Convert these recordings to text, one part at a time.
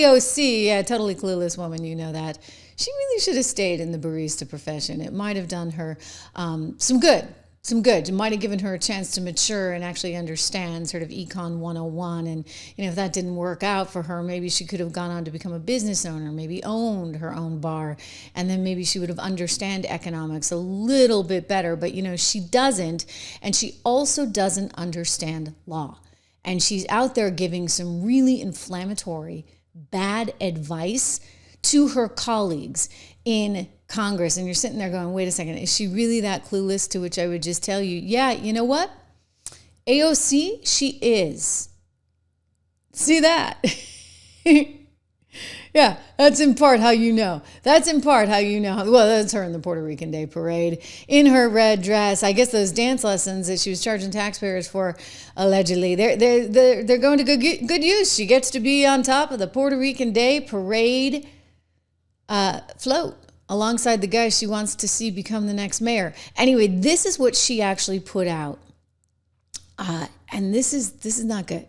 AOC, yeah, totally clueless woman, you know that. She really should have stayed in the barista profession. It might have done her some good. It might have given her a chance to mature and actually understand sort of Econ 101. And, if that didn't work out for her, maybe she could have gone on to become a business owner, maybe owned her own bar. And then maybe she would have understand economics a little bit better. But, she doesn't. And she also doesn't understand law. And she's out there giving some really inflammatory, bad advice to her colleagues in Congress. And you're sitting there going, wait a second, is she really that clueless? To which I would just tell you, yeah, you know what? AOC, she is. See that? Yeah, that's in part how you know. Well, that's her in the Puerto Rican Day Parade in her red dress. I guess those dance lessons that she was charging taxpayers for, allegedly, they're going to good use. She gets to be on top of the Puerto Rican Day Parade float alongside the guy she wants to see become the next mayor. Anyway, this is what she actually put out. And this is not good.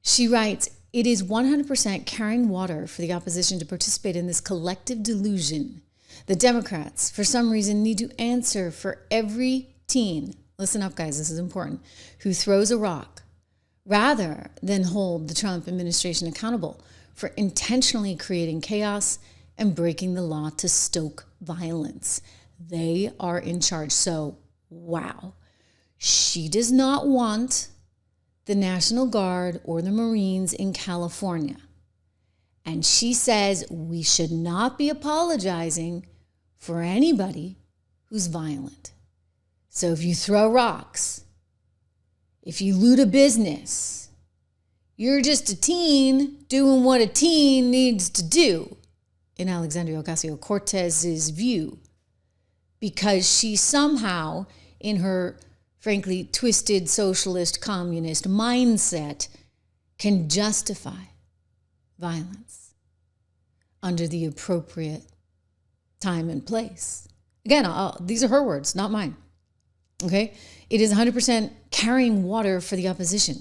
She writes, it is 100% carrying water for the opposition to participate in this collective delusion. The Democrats, for some reason, need to answer for every teen, listen up guys, this is important, who throws a rock, rather than hold the Trump administration accountable for intentionally creating chaos and breaking the law to stoke violence. They are in charge. So, wow. She does not want the National Guard or the Marines in California. And she says we should not be apologizing for anybody who's violent. So if you throw rocks, if you loot a business, you're just a teen doing what a teen needs to do, in Alexandria Ocasio-Cortez's view, because she somehow, in her frankly twisted socialist communist mindset, can justify violence under the appropriate time and place. Again, these are her words, not mine. Okay? It is 100% carrying water for the opposition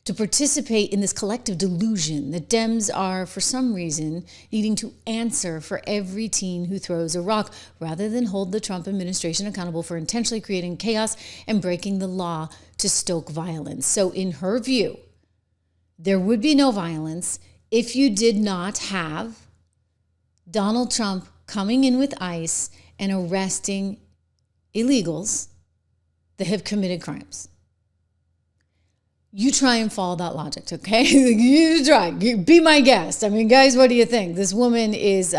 to participate in this collective delusion that Dems are, for some reason, needing to answer for every teen who throws a rock, rather than hold the Trump administration accountable for intentionally creating chaos and breaking the law to stoke violence. So in her view, there would be no violence if you did not have Donald Trump coming in with ICE and arresting illegals that have committed crimes. You try and follow that logic, okay? You try. Be my guest. I mean, guys, what do you think? This woman is,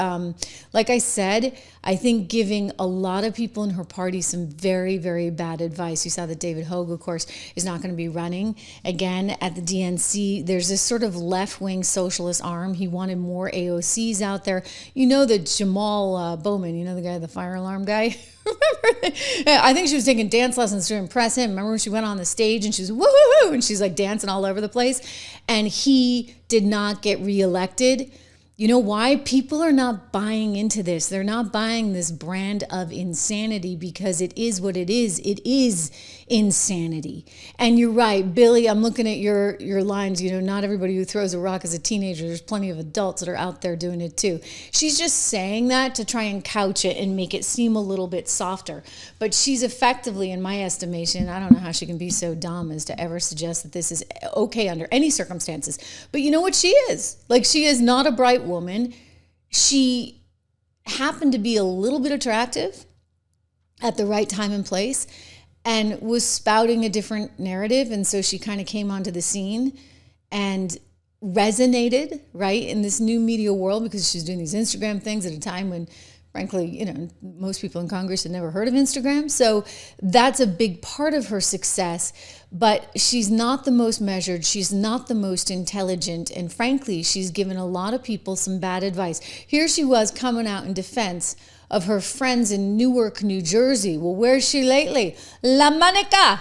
like I said, I think giving a lot of people in her party some very, very bad advice. You saw that David Hogue, of course, is not going to be running again at the DNC. There's this sort of left-wing socialist arm. He wanted more AOCs out there. You know that Jamal Bowman, you know the guy, the fire alarm guy? Remember? I think she was taking dance lessons to impress him. Remember when she went on the stage and she was woo-hoo-hoo, and she's like dancing all over the place, and he did not get reelected? You know why? People are not buying into this. They're not buying this brand of insanity because it is what it is. It is insanity. And you're right, Billy, I'm looking at your lines. You know, not everybody who throws a rock is a teenager. There's plenty of adults that are out there doing it too. She's just saying that to try and couch it and make it seem a little bit softer. But she's effectively, in my estimation, I don't know how she can be so dumb as to ever suggest that this is okay under any circumstances. But you know what she is? Like, she is not a bright woman. She happened to be a little bit attractive at the right time and place and was spouting a different narrative. And so she kind of came onto the scene and resonated, right, in this new media world, because she's doing these Instagram things at a time when, frankly, you know, most people in Congress had never heard of Instagram. So that's a big part of her success. But she's not the most measured. She's not the most intelligent. And frankly, she's given a lot of people some bad advice. Here she was coming out in defense of her friends in Newark, New Jersey. Well, where's she lately? LaMonica.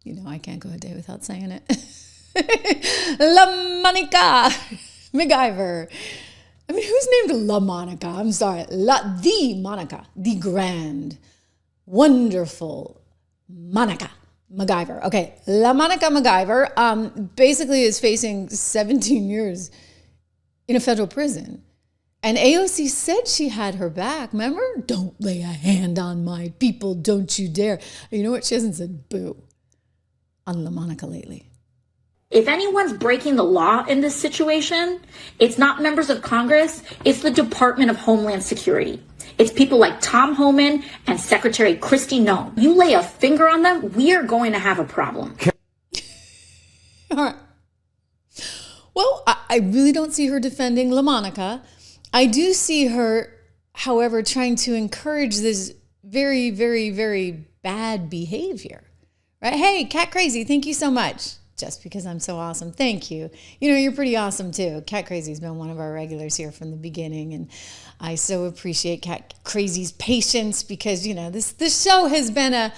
You know, I can't go a day without saying it. LaMonica. McIver. I mean, who's named LaMonica? I'm sorry. The Monica. The grand, wonderful Monica McIver. Okay, LaMonica McIver basically is facing 17 years in a federal prison. And AOC said she had her back. Remember? Don't lay a hand on my people. Don't you dare. You know what? She hasn't said boo on LaMonica lately. If anyone's breaking the law in this situation, it's not members of Congress. It's the Department of Homeland Security. It's people like Tom Homan and Secretary Kristi Noem. You lay a finger on them, we are going to have a problem. All right. Well, I really don't see her defending LaMonica. I do see her, however, trying to encourage this very, very, very bad behavior, right? Hey, Cat Crazy, thank you so much. Just because I'm so awesome. Thank you. You know, you're pretty awesome too. Cat Crazy's been one of our regulars here from the beginning, and I so appreciate Cat Crazy's patience because, you know, this show has been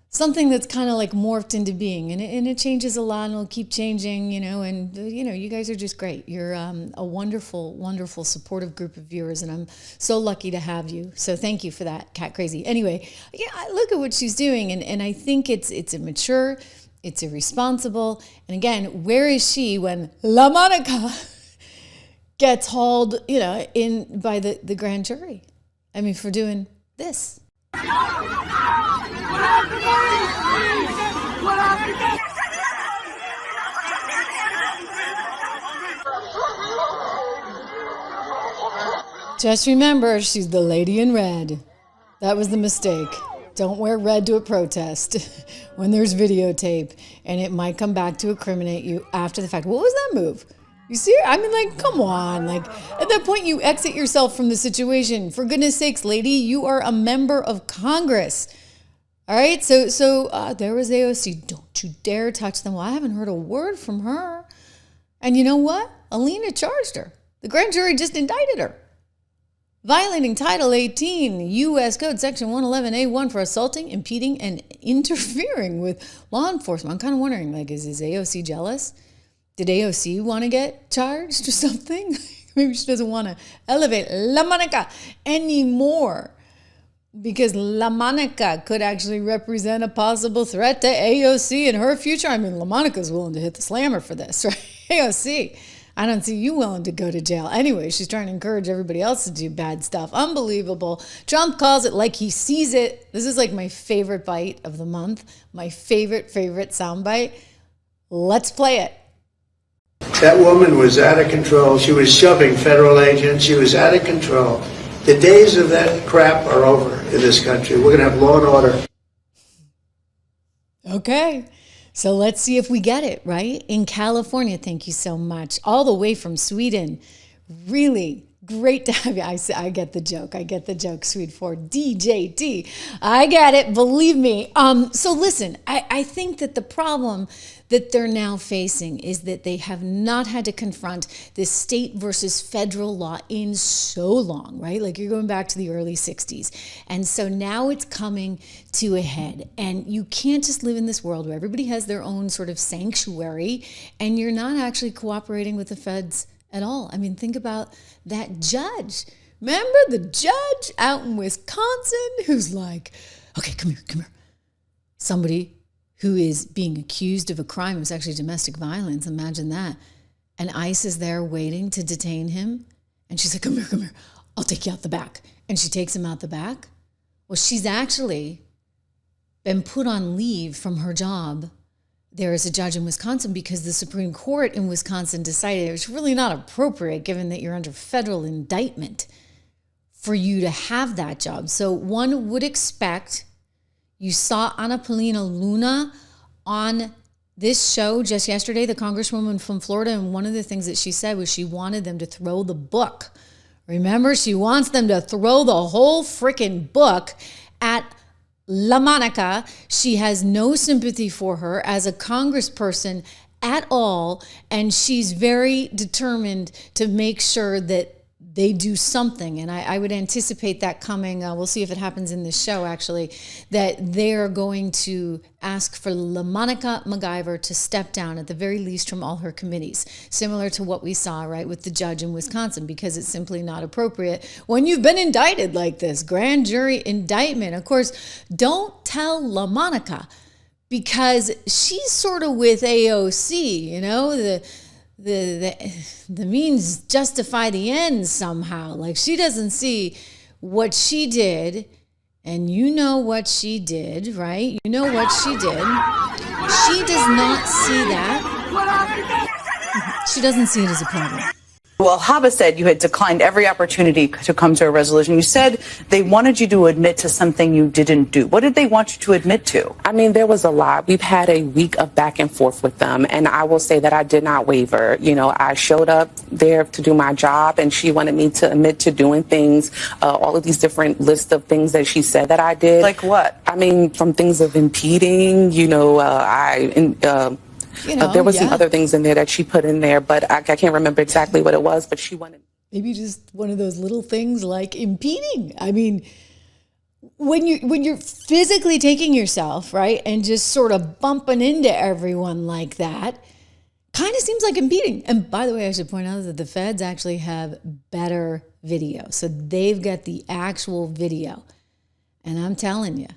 something that's kind of like morphed into being, and it changes a lot, and it'll keep changing, you know, and, you know, you guys are just great. You're a wonderful, wonderful, supportive group of viewers, and I'm so lucky to have you. So thank you for that, Cat Crazy. Anyway, yeah, look at what she's doing, and I think it's immature, it's irresponsible, and again, where is she when LaMonica gets hauled, you know, in by the grand jury? I mean, for doing this. Just remember, she's the lady in red. That was the mistake. Don't wear red to a protest when there's videotape, and it might come back to incriminate you after the fact. What was that move? You see? I mean, like, come on. Like, at that point, you exit yourself from the situation. For goodness sakes, lady, you are a member of Congress. All right? So there was AOC. Don't you dare touch them. Well, I haven't heard a word from her. And you know what? Alina charged her. The grand jury just indicted her. Violating Title 18 U.S. Code Section 111A1 for assaulting, impeding, and interfering with law enforcement. I'm kind of wondering, like, is AOC jealous? Did AOC want to get charged or something? Maybe she doesn't want to elevate LaMonica anymore because LaMonica could actually represent a possible threat to AOC in her future. I mean, LaMonica's willing to hit the slammer for this, right? AOC, I don't see you willing to go to jail. Anyway, she's trying to encourage everybody else to do bad stuff. Unbelievable. Trump calls it like he sees it. This is like my favorite bite of the month, my favorite soundbite. Let's play it. That woman was out of control. She was shoving federal agents. She was out of control. The days of that crap are over in this country. We're going to have law and order. Okay. So let's see if we get it, right? In California, thank you so much. All the way from Sweden. Really great to have you. I get the joke. I get the joke, Swede for DJT. I get it. Believe me. So listen, I think that the problem that they're now facing is that they have not had to confront this state versus federal law in so long, right? Like you're going back to the early 60s. And so now it's coming to a head. And you can't just live in this world where everybody has their own sort of sanctuary and you're not actually cooperating with the feds at all. I mean, think about that judge. Remember the judge out in Wisconsin who's like, okay, come here. Somebody who is being accused of a crime. It was actually domestic violence. Imagine that. And ICE is there waiting to detain him. And she's like, come here. I'll take you out the back. And she takes him out the back. Well, she's actually been put on leave from her job there as a judge in Wisconsin because the Supreme Court in Wisconsin decided it was really not appropriate, given that you're under federal indictment, for you to have that job. So one would expect. You saw Ana Paulina Luna on this show just yesterday, the congresswoman from Florida, and one of the things that she said was she wanted them to throw the book. Remember, she wants them to throw the whole freaking book at LaMonica. She has no sympathy for her as a congressperson at all, and she's very determined to make sure that they do something, and I would anticipate that coming. We'll see if it happens in this show, actually, that they're going to ask for LaMonica McIver to step down, at the very least, from all her committees, similar to what we saw, right, with the judge in Wisconsin, because it's simply not appropriate when you've been indicted like this. Grand jury indictment. Of course, don't tell LaMonica, because she's sort of with AOC, you know, the means justify the ends somehow. Like, she doesn't see what she did, and you know what she did, right? You know what she did. She does not see that. She doesn't see it as a problem. Well, Haba said you had declined every opportunity to come to a resolution. You said they wanted you to admit to something you didn't do. What did they want you to admit to? I mean, there was a lot. We've had a week of back and forth with them, and I will say that I did not waver. You know, I showed up there to do my job, and she wanted me to admit to doing things, all of these different lists of things that she said that I did. Like what? I mean, from things of impeding, there was some other things in there that she put in there, but I can't remember exactly what it was, but she wanted... Maybe just one of those little things like impeding. I mean, when you're physically taking yourself, right, and just sort of bumping into everyone like that, kind of seems like impeding. And by the way, I should point out that the feds actually have better video. So they've got the actual video. And I'm telling you,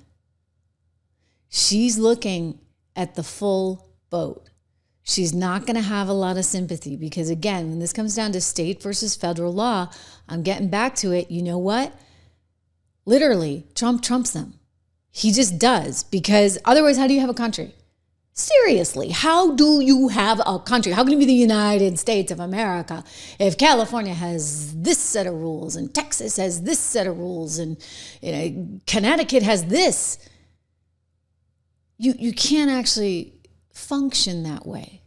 she's looking at the full boat. She's not going to have a lot of sympathy because, again, when this comes down to state versus federal law, I'm getting back to it. You know what? Literally, Trump trumps them. He just does, because otherwise, how do you have a country? Seriously, how do you have a country? How can you be the United States of America if California has this set of rules and Texas has this set of rules and Connecticut has this? You can't actually function that way,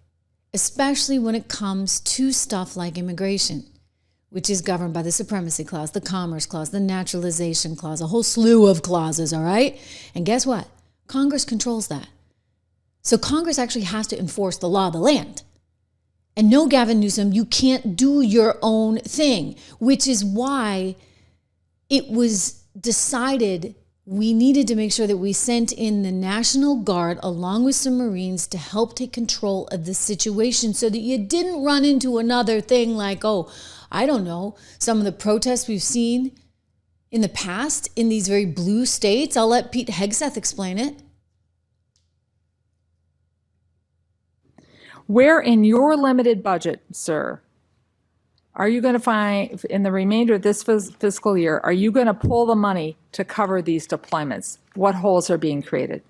especially when it comes to stuff like immigration, which is governed by the Supremacy Clause, the Commerce Clause, the Naturalization Clause, a whole slew of clauses, all right? And guess what? Congress controls that. So Congress actually has to enforce the law of the land. And no, Gavin Newsom, you can't do your own thing, which is why it was decided we needed to make sure that we sent in the National Guard along with some Marines to help take control of the situation so that you didn't run into another thing like, I don't know, some of the protests we've seen in the past in these very blue states. I'll let Pete Hegseth explain it. Where in your limited budget, sir, are you going to find, in the remainder of this fiscal year, are you going to pull the money to cover these deployments? What holes are being created?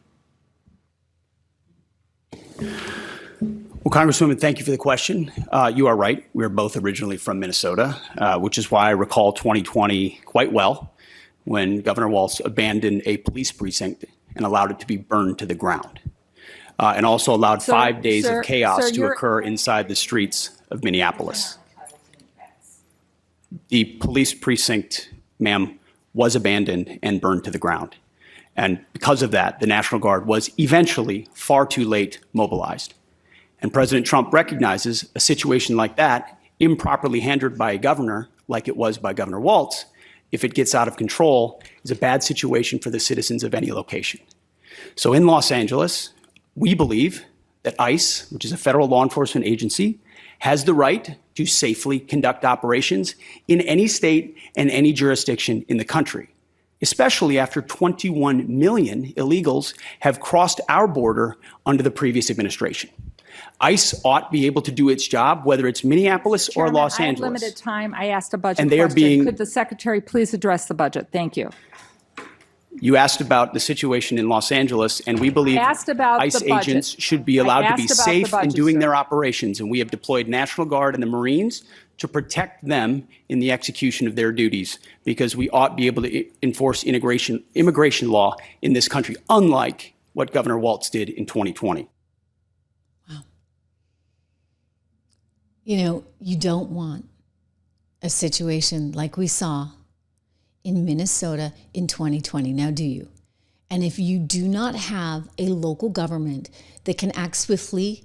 Well, Congresswoman, thank you for the question. You are right. We are both originally from Minnesota, which is why I recall 2020 quite well, when Governor Walz abandoned a police precinct and allowed it to be burned to the ground, and also allowed 5 days of chaos to occur inside the streets of Minneapolis. The police precinct, ma'am, was abandoned and burned to the ground. And because of that, the National Guard was eventually far too late mobilized. And President Trump recognizes a situation like that, improperly handled by a governor, like it was by Governor Walz, if it gets out of control, is a bad situation for the citizens of any location. So in Los Angeles, we believe that ICE, which is a federal law enforcement agency, has the right to safely conduct operations in any state and any jurisdiction in the country, especially after 21 million illegals have crossed our border under the previous administration. ICE ought to be able to do its job, whether it's Minneapolis or Los Angeles. I have limited time. I asked a budget and they question. Could the Secretary please address the budget? Thank you. You asked about the situation in Los Angeles, and we believe ICE agents should be allowed to be safe in doing their operations, and we have deployed National Guard and the Marines to protect them in the execution of their duties, because we ought to be able to enforce immigration law in this country, unlike what Governor Walz did in 2020. Wow. You don't want a situation like we saw in Minnesota in 2020. Now, do you? And if you do not have a local government that can act swiftly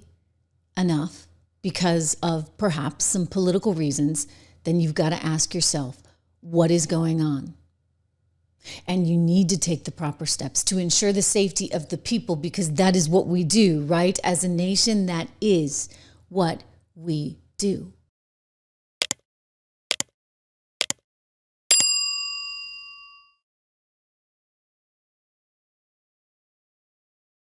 enough because of perhaps some political reasons, then you've got to ask yourself, what is going on? And you need to take the proper steps to ensure the safety of the people, because that is what we do, right? As a nation, that is what we do.